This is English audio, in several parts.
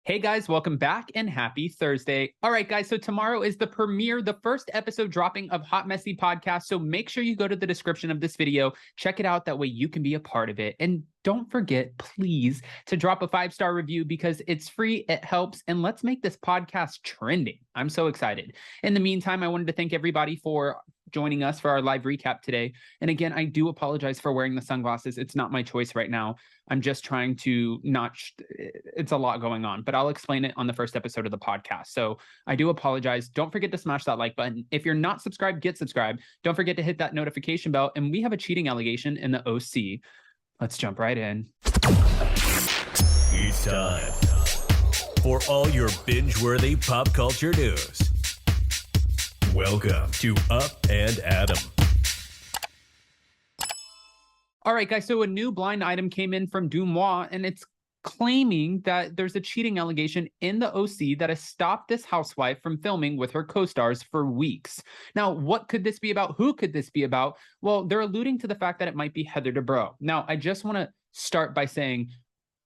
Hey guys, welcome back and happy Thursday. All right, guys, so tomorrow is the premiere, the first episode dropping of Hot Messy Podcast. So make sure you go to the description of this video, check it out. That way you can be a part of it. And don't forget, please, to drop a 5-star review because it's free, it helps, and let's make this podcast trending. I'm so excited. In the meantime, I wanted to thank everybody for joining us for our live recap today. And again, I do apologize for wearing the sunglasses. It's not my choice right now. I'm just trying to not, it's a lot going on, but I'll explain it on the first episode of the podcast. So I do apologize. Don't forget to smash that like button. If you're not subscribed, get subscribed. Don't forget to hit that notification bell. And we have a cheating allegation in the OC. Let's jump right in. It's time for all your binge-worthy pop culture news. Welcome to Up and Adam. All right, guys, so a new blind item came in from Dubrow, and it's claiming that there's a cheating allegation in the OC that has stopped this housewife from filming with her co-stars for weeks. Now, what could this be about? Who could this be about? Well, they're alluding to the fact that it might be Heather Dubrow. Now, I just want to start by saying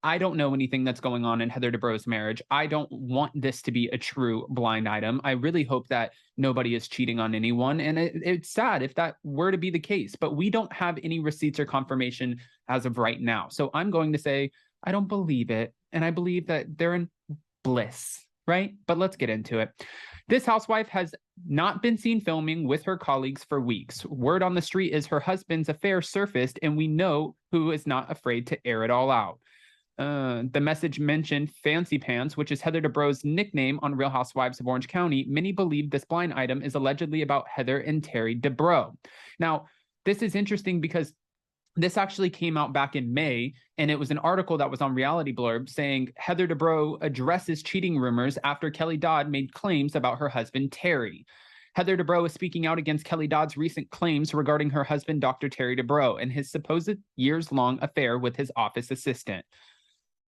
I don't know anything that's going on in Heather Dubrow's marriage. I don't want this to be a true blind item. I really hope that nobody is cheating on anyone. And it's sad if that were to be the case, but we don't have any receipts or confirmation as of right now. So I'm going to say, I don't believe it. And I believe that they're in bliss, right? But let's get into it. This housewife has not been seen filming with her colleagues for weeks. Word on the street is her husband's affair surfaced, and we know who is not afraid to air it all out. The message mentioned Fancy Pants, which is Heather Dubrow's nickname on Real Housewives of Orange County. Many believe this blind item is allegedly about Heather and Terry Dubrow. Now, this is interesting because this actually came out back in May, and it was an article that was on Reality Blurb saying Heather Dubrow addresses cheating rumors after Kelly Dodd made claims about her husband, Terry. Heather Dubrow is speaking out against Kelly Dodd's recent claims regarding her husband, Dr. Terry Dubrow, and his supposed years-long affair with his office assistant.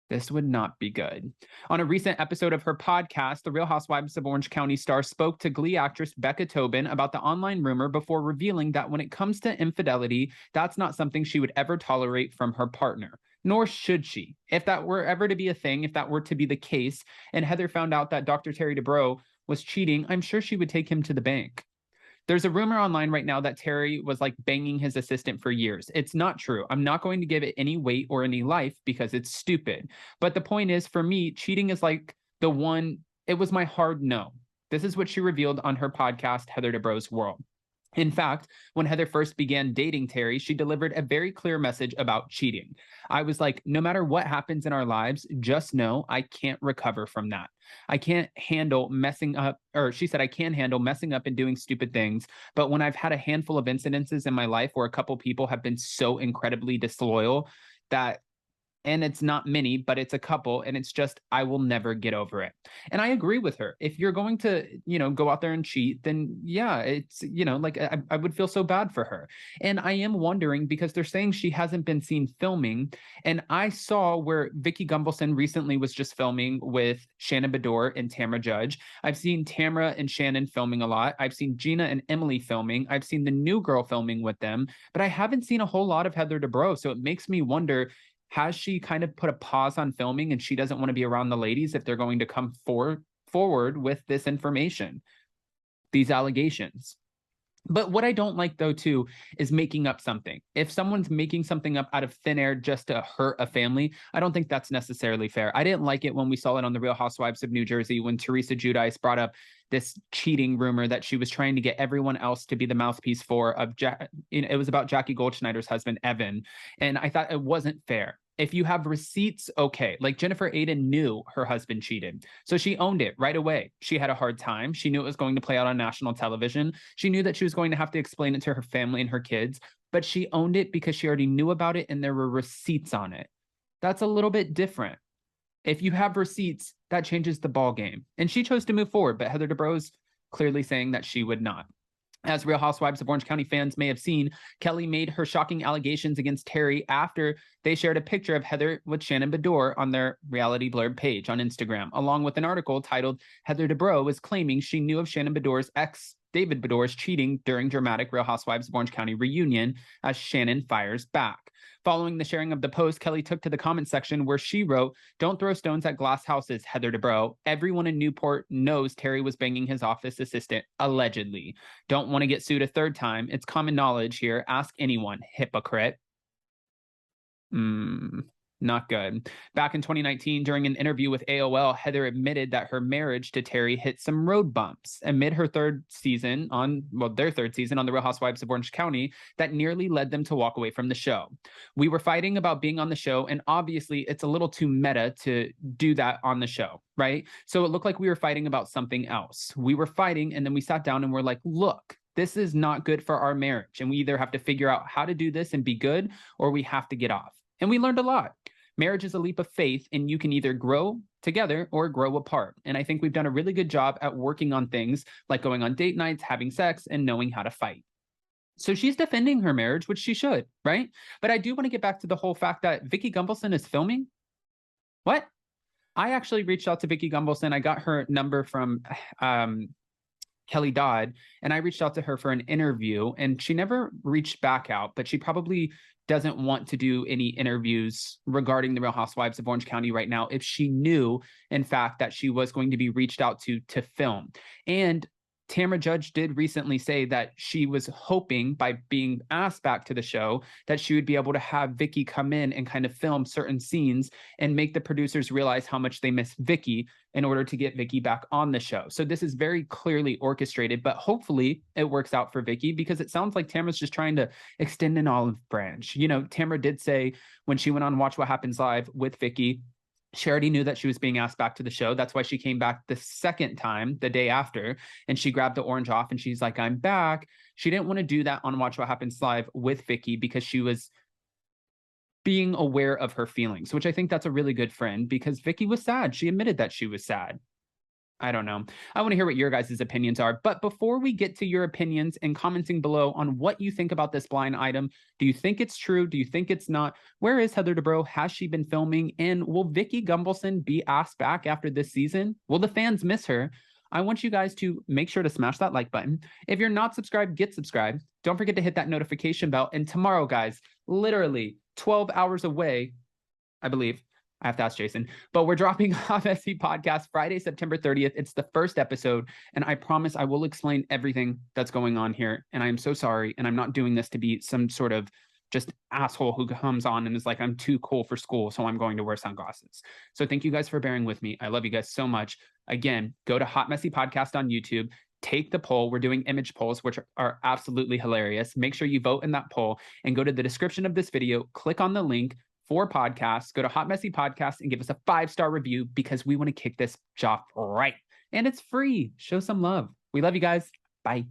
This would not be good. On a recent episode of her podcast, the Real Housewives of Orange County star spoke to Glee actress Becca Tobin about the online rumor before revealing that when it comes to infidelity, that's not something she would ever tolerate from her partner, nor should she. If that were ever to be a thing, if that were to be the case, and Heather found out that Dr. Terry Dubrow was cheating, I'm sure she would take him to the bank. There's a rumor online right now that Terry was like banging his assistant for years. It's not true. I'm not going to give it any weight or any life because it's stupid. But the point is, for me, cheating is like the one, it was my hard no. This is what she revealed on her podcast, Heather Dubrow's World. In fact, when Heather first began dating Terry, she delivered a very clear message about cheating. I was like, no matter what happens in our lives, just know I can't recover from that. I can't handle messing up, or she said, I can handle messing up and doing stupid things. But when I've had a handful of incidences in my life where a couple people have been so incredibly disloyal that, and it's not many, but it's a couple, and it's just, I will never get over it. And I agree with her. If you're going to, go out there and cheat, then yeah, it's, like I would feel so bad for her. And I am wondering because they're saying she hasn't been seen filming. And I saw where Vicki Gunvalson recently was just filming with Shannon Beador and Tamra Judge. I've seen Tamra and Shannon filming a lot. I've seen Gina and Emily filming. I've seen the new girl filming with them, but I haven't seen a whole lot of Heather Dubrow. So it makes me wonder, has she kind of put a pause on filming and she doesn't want to be around the ladies if they're going to come forward with this information, these allegations? But what I don't like, though, too, is making up something. If someone's making something up out of thin air just to hurt a family, I don't think that's necessarily fair. I didn't like it when we saw it on The Real Housewives of New Jersey when Teresa Giudice brought up this cheating rumor that she was trying to get everyone else to be the mouthpiece for. It was about Jackie Goldschneider's husband, Evan. And I thought it wasn't fair. If you have receipts, okay. Like Jennifer Aydin knew her husband cheated. So she owned it right away. She had a hard time. She knew it was going to play out on national television. She knew that she was going to have to explain it to her family and her kids, but she owned it because she already knew about it and there were receipts on it. That's a little bit different. If you have receipts, that changes the ball game. And she chose to move forward, but Heather Dubrow's clearly saying that she would not. As Real Housewives of Orange County fans may have seen, Kelly made her shocking allegations against Terry after they shared a picture of Heather with Shannon Beador on their Reality Blurb page on Instagram, along with an article titled Heather Dubrow is claiming she knew of Shannon Beador's ex, David Beador's cheating during dramatic Real Housewives of Orange County reunion as Shannon fires back. Following the sharing of the post, Kelly took to the comment section where she wrote, "Don't throw stones at glass houses, Heather Dubrow. Everyone in Newport knows Terry was banging his office assistant, allegedly. Don't want to get sued a third time. It's common knowledge here. Ask anyone, hypocrite." Not good. Back in 2019, during an interview with AOL, Heather admitted that her marriage to Terry hit some road bumps amid her their third season on the Real Housewives of Orange County that nearly led them to walk away from the show. "We were fighting about being on the show, and obviously it's a little too meta to do that on the show, right? So it looked like we were fighting about something else. We were fighting, and then we sat down and we're like, look, this is not good for our marriage, and we either have to figure out how to do this and be good, or we have to get off. And we learned a lot. Marriage is a leap of faith, and you can either grow together or grow apart. And I think we've done a really good job at working on things like going on date nights, having sex, and knowing how to fight." So she's defending her marriage, which she should, right? But I do want to get back to the whole fact that Vicki Gunvalson is filming. What? I actually reached out to Vicki Gunvalson. I got her number from Kelly Dodd, and I reached out to her for an interview, and she never reached back out, but she probably doesn't want to do any interviews regarding the Real Housewives of Orange County right now if she knew, in fact, that she was going to be reached out to film. And Tamra Judge did recently say that she was hoping, by being asked back to the show, that she would be able to have Vicki come in and kind of film certain scenes and make the producers realize how much they miss Vicki in order to get Vicki back on the show. So this is very clearly orchestrated, but hopefully it works out for Vicki, because it sounds like Tamra's just trying to extend an olive branch. You know, Tamra did say when she went on Watch What Happens Live with Vicki, she already knew that she was being asked back to the show. That's why she came back the second time, the day after, and she grabbed the orange off and she's like, "I'm back." She didn't want to do that on Watch What Happens Live with Vicki because she was being aware of her feelings, which I think that's a really good friend, because Vicki was sad. She admitted that she was sad. I don't know. I want to hear what your guys' opinions are. But before we get to your opinions and commenting below on what you think about this blind item, do you think it's true? Do you think it's not? Where is Heather Dubrow? Has she been filming? And will Vicki Gunvalson be asked back after this season? Will the fans miss her? I want you guys to make sure to smash that like button. If you're not subscribed, get subscribed. Don't forget to hit that notification bell. And tomorrow, guys, literally 12 hours away, I believe, I have to ask Jason, but we're dropping Hot Messy Podcast Friday, September 30th. It's the first episode, and I promise I will explain everything that's going on here. And I'm so sorry, and I'm not doing this to be some sort of just asshole who comes on and is like, "I'm too cool for school, so I'm going to wear sunglasses." So thank you guys for bearing with me. I love you guys so much. Again, go to Hot Messy Podcast on YouTube. Take the poll. We're doing image polls, which are absolutely hilarious. Make sure you vote in that poll and go to the description of this video. Click on the link for podcasts. Go to Hot Messy Podcast and give us a 5-star review, because we want to kick this off right. And it's free. Show some love. We love you guys. Bye.